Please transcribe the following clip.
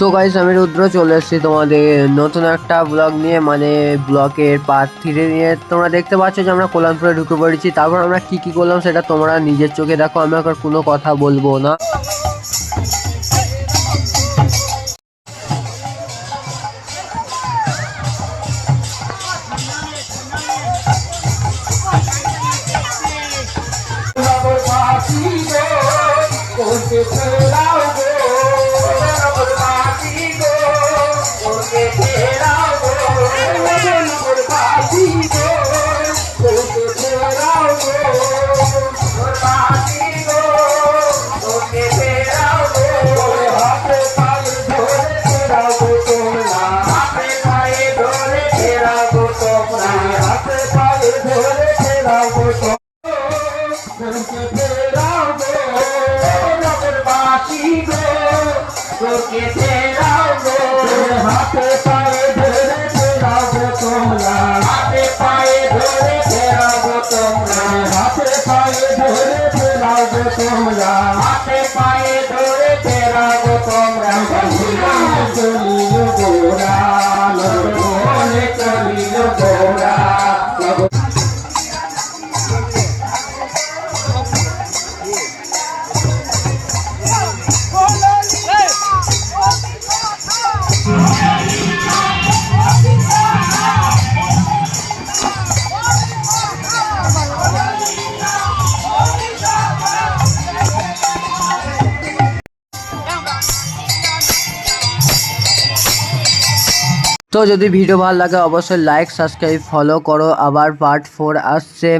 তো গাইস আমি রুদ্র চলে এসেছি তোমাদের নতুন একটা ব্লগ নিয়ে, মানে ব্লগের পার্ট 3 নিয়ে। তোমরা দেখতে পাচ্ছ যে আমরা কল্যাণপুরে ঢুকে পড়েছি। তারপর আমরা কি কি করলাম সেটা তোমরা নিজের চোখে দেখো, আমি আর কোনো কথা বলবো না। हाथे पाए धरे फेरावो तोमला, हाथे पाए धरे फेरावो तोमला, हाथे पाए धरे फेरावो तोमला, हाथे पाए धरे फेरावो तोमला। चलियो गोरा लगोने चलियो गोरा তো যদি ভিডিও ভালো লাগে অবশ্যই লাইক, সাবস্ক্রাইব, ফলো করো। আবার পার্ট 4 আসছে।